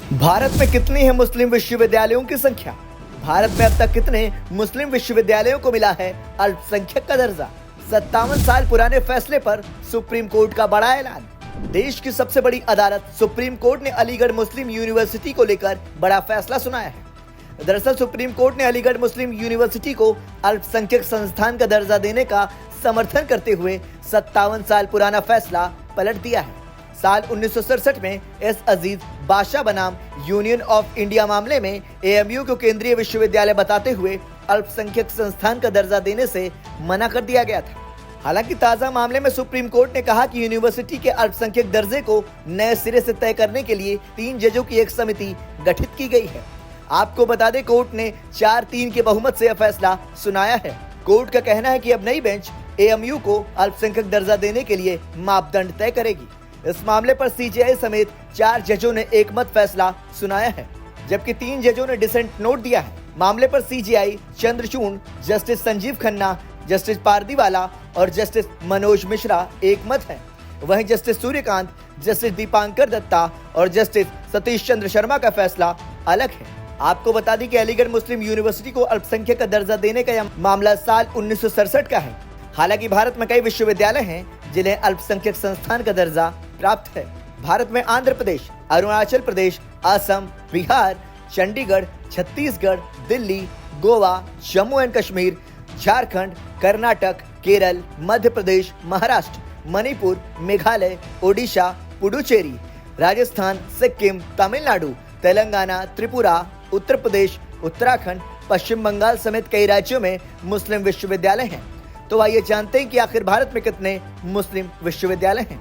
भारत में कितनी है मुस्लिम विश्वविद्यालयों की संख्या? भारत में अब तक कितने मुस्लिम विश्वविद्यालयों को मिला है अल्पसंख्यक का दर्जा? 57 साल पुराने फैसले पर सुप्रीम कोर्ट का बड़ा ऐलान। देश की सबसे बड़ी अदालत सुप्रीम कोर्ट ने अलीगढ़ मुस्लिम यूनिवर्सिटी को लेकर बड़ा फैसला सुनाया है। दरअसल सुप्रीम कोर्ट ने अलीगढ़ मुस्लिम यूनिवर्सिटी को अल्पसंख्यक संस्थान का दर्जा देने का समर्थन करते हुए 57 साल पुराना फैसला पलट दिया है। साल 1967 में एस अजीज बादशाह बनाम यूनियन ऑफ इंडिया मामले में एएमयू को केंद्रीय विश्वविद्यालय बताते हुए अल्पसंख्यक संस्थान का दर्जा देने से मना कर दिया गया था। हालांकि ताजा मामले में सुप्रीम कोर्ट ने कहा कि यूनिवर्सिटी के अल्पसंख्यक दर्जे को नए सिरे से तय करने के लिए 3 जजों की एक समिति गठित की गई है। आपको बता दें, कोर्ट ने 4-3 के बहुमत से यह फैसला सुनाया है। कोर्ट का कहना है कि अब नई बेंच एएमयू को अल्पसंख्यक दर्जा देने के लिए मापदंड तय करेगी। इस मामले पर सीजेआई समेत 4 जजों ने एकमत फैसला सुनाया है, जबकि 3 जजों ने डिसेंट नोट दिया है। मामले पर CJI Chandrachud, justice Sanjeev Khanna, justice Pardiwala और जस्टिस मनोज मिश्रा एकमत हैं। वहीं जस्टिस सूर्यकांत, जस्टिस दीपांकर दत्ता और जस्टिस सतीश चंद्र शर्मा का फैसला अलग है। आपको बता दें कि अलीगढ़ मुस्लिम यूनिवर्सिटी को अल्पसंख्यक का दर्जा देने का यह मामला साल 1967 का है। हालांकि भारत में कई विश्वविद्यालय हैं जिन्हें अल्पसंख्यक संस्थान का दर्जा प्राप्त है। भारत में आंध्र प्रदेश, अरुणाचल प्रदेश, असम, बिहार, चंडीगढ़, छत्तीसगढ़, दिल्ली, गोवा, जम्मू एंड कश्मीर, झारखंड, कर्नाटक, केरल, मध्य प्रदेश, महाराष्ट्र, मणिपुर, मेघालय, ओडिशा, पुडुचेरी, राजस्थान, सिक्किम, तमिलनाडु, तेलंगाना, त्रिपुरा, उत्तर प्रदेश, उत्तराखंड, पश्चिम बंगाल समेत कई राज्यों में मुस्लिम विश्वविद्यालय हैं। तो आइए जानते हैं कि आखिर भारत में कितने मुस्लिम विश्वविद्यालय हैं।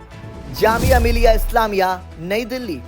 जामिया मिलिया इस्लामिया, नई दिल्ली।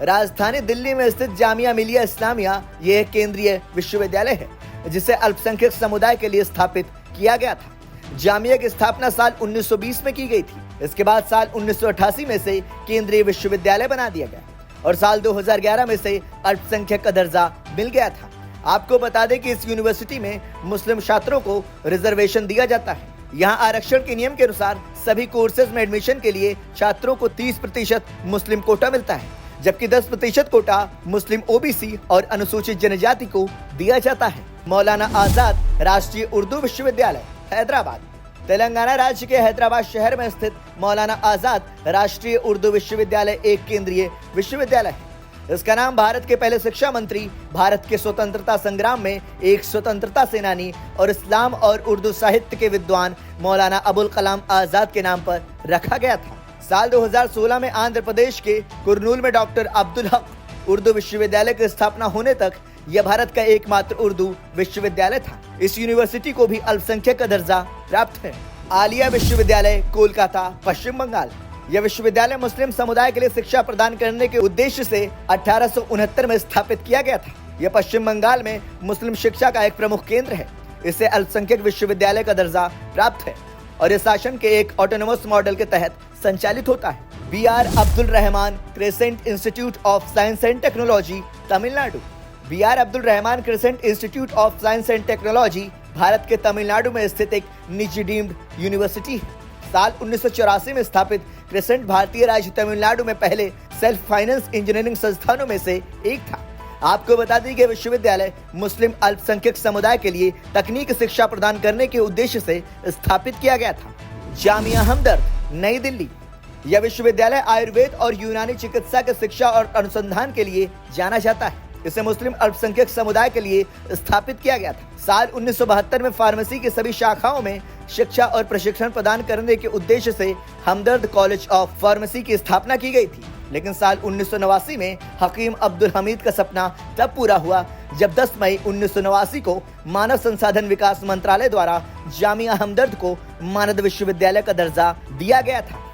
राजधानी दिल्ली में स्थित जामिया मिलिया इस्लामिया ये एक केंद्रीय विश्वविद्यालय है जिसे अल्पसंख्यक समुदाय के लिए स्थापित किया गया था। जामिया की स्थापना साल 1920 में की गई थी। इसके बाद साल 1988 में से केंद्रीय विश्वविद्यालय बना दिया गया और साल 2011 में से अल्पसंख्यक का दर्जा मिल गया था। आपको बता दें कि इस यूनिवर्सिटी में मुस्लिम छात्रों को रिजर्वेशन दिया जाता है। यहाँ आरक्षण के नियम के अनुसार सभी कोर्सेज में एडमिशन के लिए छात्रों को 30% मुस्लिम कोटा मिलता है, जबकि 10% कोटा मुस्लिम ओबीसी और अनुसूचित जनजाति को दिया जाता है। मौलाना आजाद राष्ट्रीय उर्दू विश्वविद्यालय, हैदराबाद। तेलंगाना राज्य के हैदराबाद शहर में स्थित मौलाना आजाद राष्ट्रीय उर्दू विश्वविद्यालय एक केंद्रीय विश्वविद्यालय है। इसका नाम भारत के पहले शिक्षा मंत्री, भारत के स्वतंत्रता संग्राम में एक स्वतंत्रता सेनानी और इस्लाम और उर्दू साहित्य के विद्वान मौलाना अबुल कलाम आजाद के नाम पर रखा गया था। साल 2016 में आंध्र प्रदेश के कुरनूल में डॉक्टर अब्दुल हक उर्दू विश्वविद्यालय की स्थापना होने तक यह भारत का एकमात्र उर्दू विश्वविद्यालय था। इस यूनिवर्सिटी को भी अल्पसंख्यक का दर्जा प्राप्त है। आलिया विश्वविद्यालय, कोलकाता, पश्चिम बंगाल। यह विश्वविद्यालय मुस्लिम समुदाय के लिए शिक्षा प्रदान करने के उद्देश्य से 1869 में स्थापित किया गया था। यह पश्चिम बंगाल में मुस्लिम शिक्षा का एक प्रमुख केंद्र है। इसे अल्पसंख्यक विश्वविद्यालय का दर्जा प्राप्त है और यह शासन के एक ऑटोनोमस मॉडल के तहत संचालित होता है। BR Abdul Rahman crescent institute of science and technology, Tamil Nadu. BR Abdul Rahman crescent institute of science and technology Bharat के तमिलनाडु में स्थित एक निजी डीम्ड यूनिवर्सिटी है। साल 1984 में स्थापित क्रेसेंट भारतीय राज्य तमिलनाडु में पहले सेल्फ फाइनेंस इंजीनियरिंग संस्थानों में से एक था। आपको बता दें कि विश्वविद्यालय मुस्लिम अल्पसंख्यक समुदाय के लिए तकनीकी शिक्षा प्रदान करने के उद्देश्य से स्थापित किया गया था। जामिया हमदर्द, नई दिल्ली। यह विश्वविद्यालय आयुर्वेद और यूनानी चिकित्सा की शिक्षा और अनुसंधान के लिए जाना जाता है। इसे मुस्लिम अल्पसंख्यक समुदाय के लिए स्थापित किया गया था। साल 1972 में फार्मेसी की सभी शाखाओं में शिक्षा और प्रशिक्षण प्रदान करने के उद्देश्य से हमदर्द कॉलेज ऑफ फार्मेसी की स्थापना की गई थी। लेकिन साल 1989 में हकीम अब्दुल हमीद का सपना तब पूरा हुआ जब 10 मई 1989 को मानव संसाधन विकास मंत्रालय द्वारा जामिया हमदर्द को मानद विश्वविद्यालय का दर्जा दिया गया था।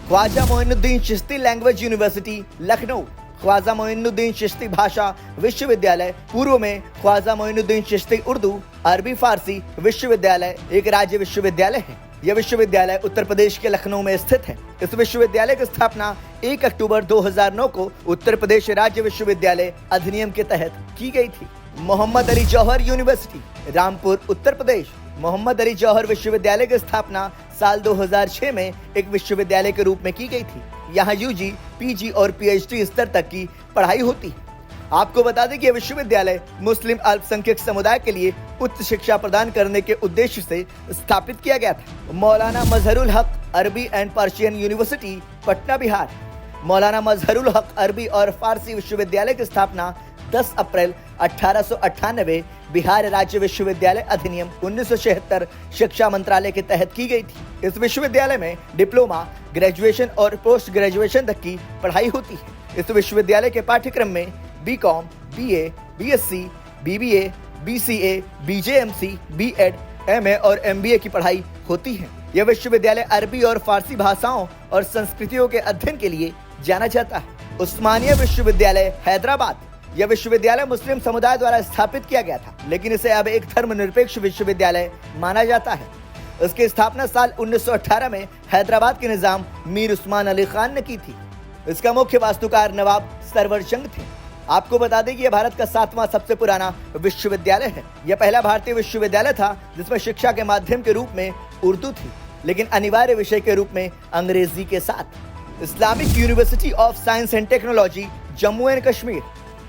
Khwaja Moinuddin Chishti language university, Lucknow. ख्वाजा मोइनुद्दीन चिश्ती भाषा विश्वविद्यालय, पूर्व में ख्वाजा मोइनुद्दीन चिश्ती उर्दू अरबी फारसी विश्वविद्यालय एक राज्य विश्वविद्यालय है। यह विश्वविद्यालय उत्तर प्रदेश के लखनऊ में स्थित है। इस विश्वविद्यालय की स्थापना 1 अक्टूबर 2009 को उत्तर प्रदेश राज्य विश्वविद्यालय अधिनियम के तहत की गई थी। मोहम्मद अली जौहर यूनिवर्सिटी, रामपुर, उत्तर प्रदेश। मोहम्मद अली जौहर विश्वविद्यालय की स्थापना साल 2006 में एक विश्वविद्यालय के रूप में की गई थी। यहाँ यूजी, पीजी और पीएचडी स्तर तक की पढ़ाई होती है। आपको बता दें कि यह विश्वविद्यालय मुस्लिम अल्पसंख्यक समुदाय के लिए उच्च शिक्षा प्रदान करने के उद्देश्य से स्थापित किया गया था। मौलाना मजहरुल हक अरबी and Persian university, Patna, Bihar. मौलाना मजहरुल हक अरबी और फारसी विश्वविद्यालय की स्थापना 10 अप्रैल 1898 बिहार राज्य विश्वविद्यालय अधिनियम 1976 शिक्षा मंत्रालय के तहत की गई थी। इस विश्वविद्यालय में डिप्लोमा, ग्रेजुएशन और पोस्ट ग्रेजुएशन तक की पढ़ाई होती है। इस विश्वविद्यालय के पाठ्यक्रम में BCom, BA, BSc, BBA, BCA, BJMC, BEd, MA और एमबीए की पढ़ाई होती है। यह विश्वविद्यालय अरबी और फारसी भाषाओं और संस्कृतियों के अध्ययन के लिए जाना जाता है। उस्मानिया विश्वविद्यालय, हैदराबाद। यह विश्वविद्यालय मुस्लिम समुदाय द्वारा स्थापित किया गया था, लेकिन इसे अब एक धर्मनिरपेक्ष विश्वविद्यालय माना जाता है। इसकी स्थापना साल 1918 में हैदराबाद के निजाम मीर उस्मान अली खान ने की थी। इसका मुख्य वास्तुकार नवाब सरवर जंग थे। आपको बता दें कि यह भारत का 7वां सबसे पुराना विश्वविद्यालय है। यह पहला भारतीय विश्वविद्यालय था जिसमें शिक्षा के माध्यम के रूप में उर्दू थी, लेकिन अनिवार्य विषय के रूप में अंग्रेजी के साथ। Islamic university of science and technology, Jammu and Kashmir.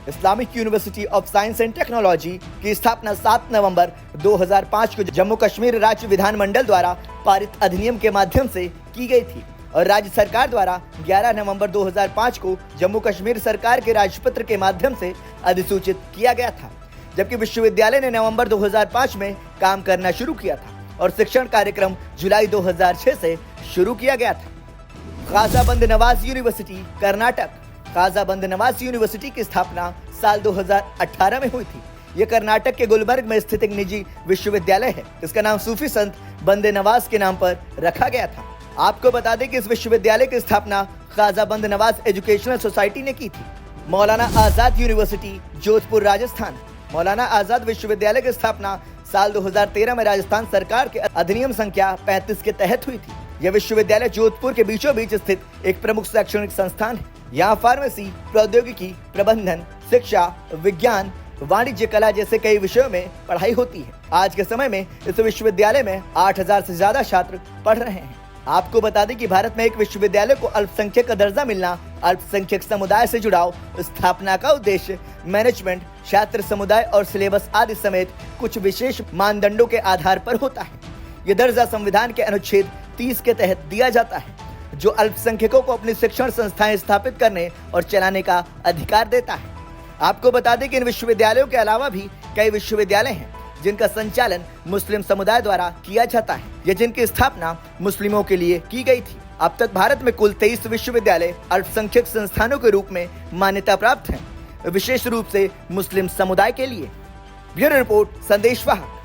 Islamic university of science and technology की स्थापना 7 नवंबर 2005 को जम्मू कश्मीर राज्य विधानमंडल द्वारा पारित अधिनियम के माध्यम से की गई थी और राज्य सरकार द्वारा 11 नवंबर 2005 को जम्मू कश्मीर सरकार के राजपत्र के माध्यम से अधिसूचित किया गया था। जबकि विश्वविद्यालय ने नवंबर 2005 में काम करना शुरू किया था और शिक्षण कार्यक्रम जुलाई 2006 से शुरू किया गया था। ख्वाजा बंद नवाज यूनिवर्सिटी, कर्नाटक। ख्वाजा बंद नवाज यूनिवर्सिटी की स्थापना साल 2018 में हुई थी। यह कर्नाटक के गुलबर्ग में स्थित एक निजी विश्वविद्यालय है। इसका नाम सूफी संत बंदे नवाज के नाम पर रखा गया था। आपको बता दें कि इस विश्वविद्यालय की स्थापना ख्वाजा बंद नवाज एजुकेशनल सोसाइटी ने की थी। मौलाना आजाद यूनिवर्सिटी, जोधपुर, राजस्थान। मौलाना आजाद विश्वविद्यालय की स्थापना साल 2013 में राजस्थान सरकार के अधिनियम संख्या 35 के तहत हुई थी। यह विश्वविद्यालय जोधपुर के बीचों बीच स्थित एक प्रमुख शैक्षणिक संस्थान है। यहाँ फार्मेसी, प्रौद्योगिकी, प्रबंधन, शिक्षा, विज्ञान, वाणिज्य, कला जैसे कई विषयों में पढ़ाई होती है। आज के समय में इस विश्वविद्यालय में 8000 से ज्यादा छात्र पढ़ रहे हैं। आपको बता दें कि भारत में एक विश्वविद्यालय को अल्पसंख्यक का दर्जा मिलना अल्पसंख्यक समुदाय से जुड़ाव, स्थापना का उद्देश्य, मैनेजमेंट, छात्र समुदाय और सिलेबस आदि समेत कुछ विशेष मानदंडों के आधार पर होता है। यह दर्जा संविधान के अनुच्छेद 30 के तहत दिया जाता है, जो अल्पसंख्यकों को अपनी शिक्षण संस्थाएं स्थापित करने और चलाने का अधिकार देता है। आपको बता दें कि इन विश्वविद्यालयों के अलावा भी कई विश्वविद्यालय हैं जिनका संचालन मुस्लिम समुदाय द्वारा किया जाता है या जिनकी स्थापना मुस्लिमों के लिए की गई थी। अब तक भारत में कुल 23 विश्वविद्यालय अल्पसंख्यक संस्थानों के रूप में मान्यता प्राप्त हैं, विशेष रूप से मुस्लिम समुदाय के लिए। ब्यूरो रिपोर्ट, संदेश वाहक।